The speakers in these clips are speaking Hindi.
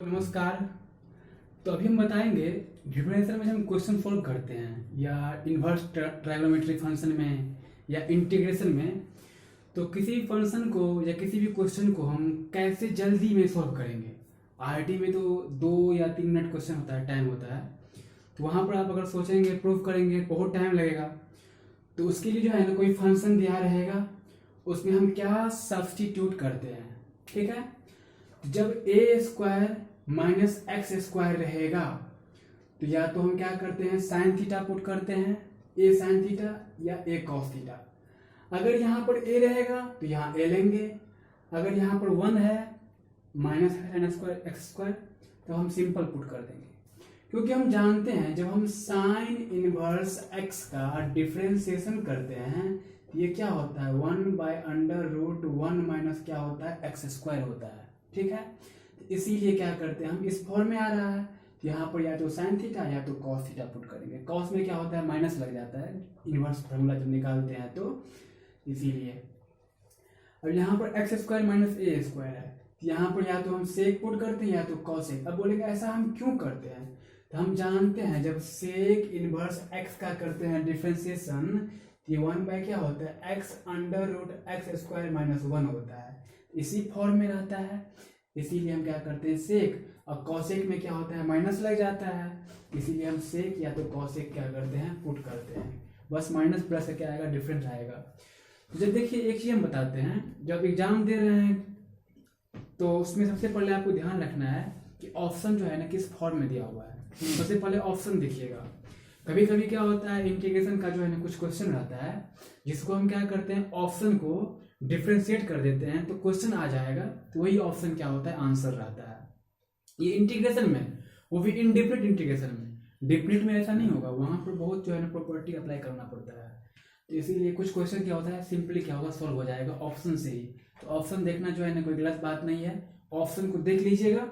नमस्कार। तो अभी हम बताएंगे डिफरेंशियल में हम क्वेश्चन सॉल्व करते हैं या इन्वर्स ट्राइगोनोमेट्रिक फंक्शन में या इंटीग्रेशन में। तो किसी भी फंक्शन को या किसी भी क्वेश्चन को हम कैसे जल्दी में सॉल्व करेंगे। आईआईटी में तो 2 या 3 मिनट क्वेश्चन होता है, टाइम होता है। तो वहाँ पर आप अगर सोचेंगे प्रूफ करेंगे बहुत टाइम लगेगा। तो उसके लिए जो है ना कोई फंक्शन दिया रहेगा, उसमें हम क्या सब्स्टिट्यूट करते हैं। ठीक है, जब ए स्क्वायर माइनस एक्स स्क्वायर रहेगा तो या तो हम क्या करते हैं साइन थीटा पुट करते हैं, ए साइन थीटा या ए कॉस थीटा। अगर यहाँ पर ए रहेगा तो यहाँ ए लेंगे, अगर यहाँ पर 1 है minus sine square x square तो हम सिंपल पुट कर देंगे। क्योंकि हम जानते हैं जब हम साइन इनवर्स एक्स का डिफरेंशिएशन करते हैं तो ये क्या होता है 1/√1 माइनस क्या होता है एक्स स्क्वायर होता है। ठीक है, तो इसीलिए क्या करते हैं हम इस फॉर्म में आ रहा है तो यहाँ पर या तो साइन थीटा या तो कॉस थीटा पुट करेंगे। कॉस में क्या होता है माइनस लग जाता है इनवर्स फार्मूला जब निकालते हैं तो इसीलिए। अब यहाँ पर एक्स स्क्वायर माइनस ए स्क्वायर है तो यहाँ पर या तो हम सेक पुट करते हैं या तो कॉसेक। अब बोलेंगे ऐसा हम क्यों करते हैं, तो हम जानते हैं जब सेक इनवर्स एक्स का करते हैं डिफरेंशिएशन तो ये 1 क्या होता है x√x स्क्वायर माइनस 1 होता है, इसी फॉर्म में रहता है। इसीलिए हम क्या करते हैं सेक, और कॉसेक में क्या होता है माइनस लग जाता है, इसीलिए हम सेक या तो कॉसेक क्या करते हैं पुट करते हैं। बस माइनस प्लस से क्या आएगा डिफरेंस आएगा। तो जब देखिए एक चीज हम बताते हैं, जब एग्जाम दे रहे हैं तो उसमें सबसे पहले आपको ध्यान रखना है कि ऑप्शन जो है ना किस फॉर्म में दिया हुआ है। सबसे पहले ऑप्शन देखिएगा। कभी कभी क्या होता है इंटीग्रेशन का जो है ना कुछ क्वेश्चन रहता है जिसको हम क्या करते हैं ऑप्शन को डिफ्रेंशिएट कर देते हैं तो क्वेश्चन आ जाएगा, तो वही ऑप्शन क्या होता है आंसर रहता है। ये इंटीग्रेशन में, वो भी इनडेफिनिट इंटीग्रेशन में। डेफिनेट में ऐसा नहीं होगा, वहां पर बहुत जो है ना प्रॉपर्टी अप्लाई करना पड़ता है। तो इसीलिए कुछ क्वेश्चन क्या होता है सिंपली क्या होगा सॉल्व हो जाएगा ऑप्शन से ही। तो ऑप्शन देखना जो है ना कोई गलत बात नहीं है, ऑप्शन को देख लीजिएगा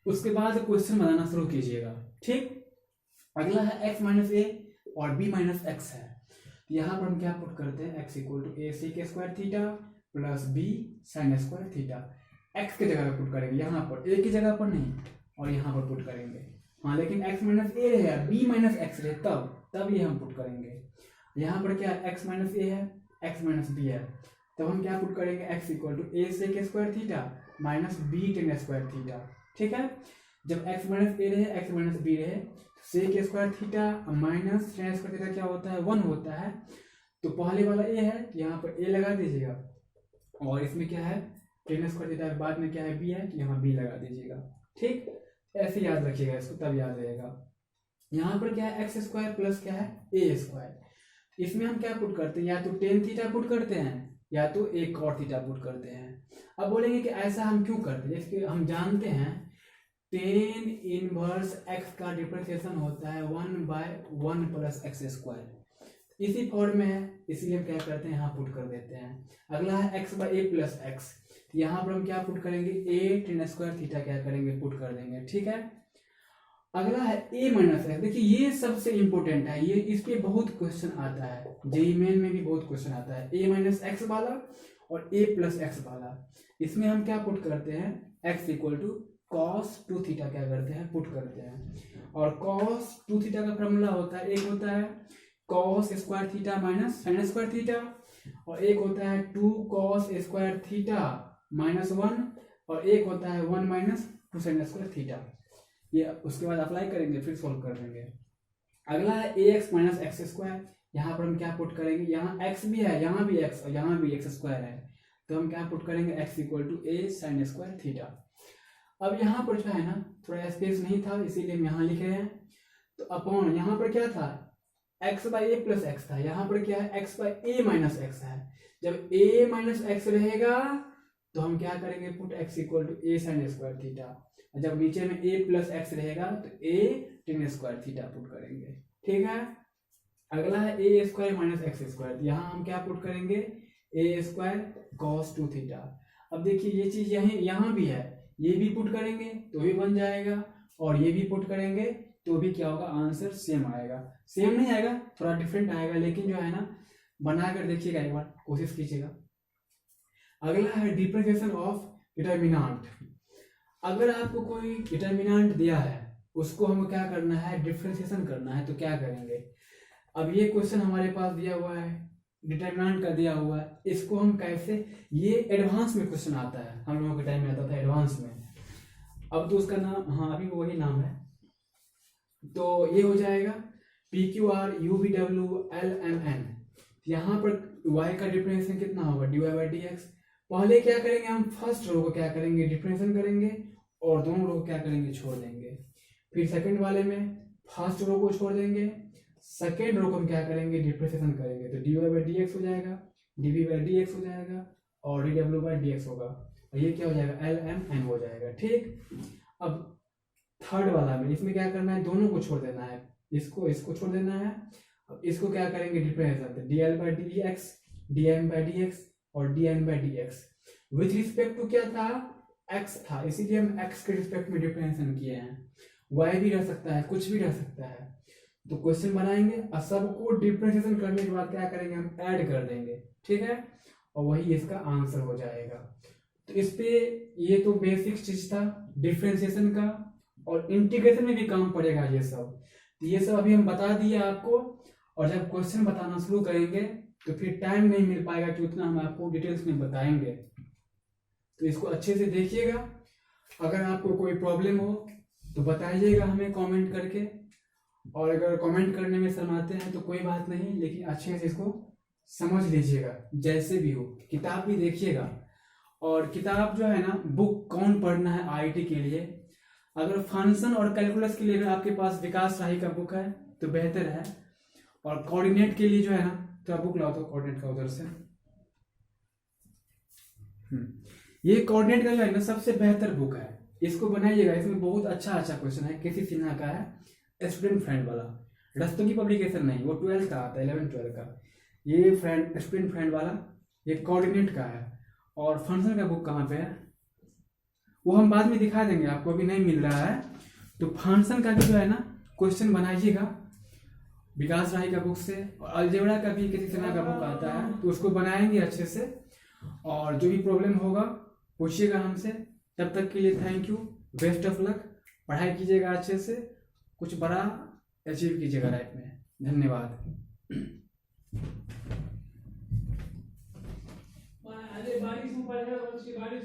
उसके बाद क्वेश्चन बनाना शुरू कीजिएगा। ठीक, अगला है x माइनस ए और b माइनस एक्स है। तो यहाँ पर हम क्या पुट करते हैं x equal to a sec square theta plus b sine square theta. x की जगह पर पुट करेंगे, यहाँ पर a की जगह पर नहीं, और यहाँ पर पुट करेंगे। हाँ लेकिन x माइनस ए रहे b माइनस एक्स रहे तब ये हम पुट करेंगे। यहाँ पर क्या x माइनस ए है x माइनस बी है, तब हम क्या पुट करेंगे x equal to a sec square theta minus b tan square theta. ठीक है, जब x माइनस ए रहे x माइनस बी रहे sec square theta minus tan square theta क्या होता है 1 होता है। तो पहले वाला a है यहाँ पर a लगा दीजिएगा, और इसमें क्या है टेन स्क्वायर थीटा के बाद में क्या है b है तो यहाँ b लगा दीजिएगा। ठीक, ऐसे याद रखिएगा इसको तब याद रहेगा। यहाँ पर क्या है एक्स स्क्वायर प्लस क्या है ए स्क्वायर, इसमें हम क्या पुट करते हैं या तो टेन थीटा पुट करते हैं या तो एक कॉट थीटा पुट करते हैं। अब बोलेंगे कि ऐसा हम क्यों करते हैं, जैसे हम जानते हैं टेन इनवर्स एक्स का डिफरेंशिएशन होता है 1/1 प्लस एक्स स्क्वायर, इसी फॉर्म में है इसीलिए हम क्या करते हैं यहाँ पुट कर देते हैं। अगला है x by A plus x, यहाँ पर हम क्या पुट करेंगे ए टेन स्क्वायर थीटा क्या करेंगे पुट कर देंगे। ठीक है, अगला है ए माइनस एक्स। देखिए ये सबसे इंपॉर्टेंट है, ये इस पे बहुत क्वेश्चन आता है, जेईई मेन में भी बहुत क्वेश्चन आता है ए माइनस एक्स वाला और ए प्लस एक्स वाला। इसमें हम क्या पुट करते हैं x equal to cos 2 theta क्या करते हैं पुट करते हैं, और कॉस 2 थीटा का फॉर्मूला होता है एक होता है cos square theta minus sign square theta, और एक होता है 2 कॉस स्क्वायर थीटा माइनस 1, और एक होता है 1 माइनस 2 साइन स्क्वायर थीटा। ये उसके बाद अप्लाई करेंगे फिर सोल्व कर देंगे। अगला है ए एक्स माइनस एक्स स्क्वायर, यहाँ पर हम क्या पुट करेंगे यहाँ x भी है यहाँ भी x और यहाँ भी एक्स स्क्वायर है, तो हम क्या पुट करेंगे x equal to a sine square theta. अब यहाँ पर जो है ना थोड़ा स्पेस नहीं था इसीलिए हम यहाँ लिख रहे हैं, तो अपॉन यहाँ पर क्या था x by A plus x था, यहाँ पर क्या है x by A minus x है। जब a माइनस एक्स रहेगा तो हम क्या करेंगे put x equal to a sine square theta, और जब नीचे में a प्लस एक्स रहेगा तो a ten square theta put करेंगे। ठीक है, अगला है ए स्क्वायर माइनस एक्स स्क्वायर, यहाँ हम क्या पुट करेंगे ए स्क्वायर कॉस 2 थीटा। अब देखिए ये चीज यहाँ भी है, ये भी पुट करेंगे तो भी बन जाएगा, और ये भी पुट करेंगे तो भी क्या होगा आंसर सेम आएगा। सेम नहीं आएगा थोड़ा डिफरेंट आएगा, लेकिन जो है ना बनाकर देखिएगा एक बार कोशिश कीजिएगा। अगला है डिफरेंशिएशन ऑफ डिटर्मिनेंट। अगर आपको कोई डिटर्मिनेंट दिया है, उसको हमको क्या करना है, डिफरेंशिएशन करना है, तो क्या करेंगे। अब ये क्वेश्चन हमारे पास दिया हुआ है, डिटर्मिनेंट का दिया हुआ है, इसको हम कैसे, ये एडवांस में क्वेश्चन आता है, हम लोगों के टाइम में आता था एडवांस में। अब तो उसका नाम, हाँ अभी वही नाम है, तो ये हो जाएगा P Q R U V W L M N. यहाँ पर y का डिफरेंशिएशन कितना होगा, dy बाई डी एक्स। पहले क्या करेंगे हम, फर्स्ट रो को क्या करेंगे, डिफरेंशिएशन करेंगे और दोनों रो को क्या करेंगे, छोड़ देंगे। फिर सेकंड वाले में फर्स्ट रो को छोड़ देंगे, सेकेंड रो को हम क्या करेंगे, डिफरेंशिएशन करेंगे, तो dy बाई डी एक्स हो जाएगा, dv बाई डी एक्स हो जाएगा और dw बाई डी एक्स होगा, और ये क्या हो जाएगा, एल एम एन हो जाएगा। ठीक, अब थर्ड वाला में इसमें क्या करना है, दोनों को छोड़ देना है, इसको छोड़ देना है। अब इसको क्या करेंगे, differentiation, D L by D X, D M by D X और D N by D X. With respect to क्या था, एक्स था, इसीलिए हम एक्स के रिस्पेक्ट में डिफरेंशिएशन किए हैं। वाई भी रह सकता है, कुछ भी रह सकता है। तो क्वेश्चन बनाएंगे और सबको डिफरेंशिएशन करने के बाद क्या करेंगे, हम ऐड कर देंगे। ठीक है, और वही इसका आंसर हो जाएगा। तो इस पे ये तो बेसिक चीज था डिफरेंशिएशन का, और इंटीग्रेशन में भी काम पड़ेगा ये सब। तो ये सब अभी हम बता दिए आपको, और जब क्वेश्चन बताना शुरू करेंगे तो फिर टाइम नहीं मिल पाएगा कि उतना हम आपको डिटेल्स में बताएंगे। तो इसको अच्छे से देखिएगा। अगर आपको कोई प्रॉब्लम हो तो बताइएगा हमें कमेंट करके, और अगर कमेंट करने में शर्माते हैं तो कोई बात नहीं, लेकिन अच्छे से इसको समझ लीजिएगा। जैसे भी हो किताब भी देखिएगा, और किताब जो है ना, बुक कौन पढ़ना है आईटी के लिए, अगर फंक्शन और कैलकुलस के लिए अगर आपके पास विकास राही का बुक है तो बेहतर है, और कोऑर्डिनेट के लिए जो है ना, तो बुक लाओ तो कोऑर्डिनेट का उधर से। ये कोऑर्डिनेट का जो है ना सबसे बेहतर बुक है, इसको बनाइएगा। इसमें बहुत अच्छा क्वेश्चन है, केसी सिन्हा का है, स्टूडेंट फ्रेंड वाला, रस्तोगी पब्लिकेशन नहीं, वो 12 का आता है, 11-12 का। ये स्टूडेंट फ्रेंड वाला ये कोऑर्डिनेट का है। और फंक्शन का बुक कहाँ पे है, वो हम बाद में दिखा देंगे आपको, अभी नहीं मिल रहा है। तो फंक्शन का भी जो है ना क्वेश्चन बनाइएगा विकास राही का बुक से, और अलजेब्रा का भी किसी तरह का बुक आता है, तो उसको बनाएंगे अच्छे से। और जो भी प्रॉब्लम होगा पूछिएगा हमसे। तब तक के लिए thank you, best of luck, पढ़ाई कीजिएगा अच्छे से, कुछ बड़ा अचीव कीजिएगा लाइफ में। धन्यवाद। बारिश ऊपर है, बारिश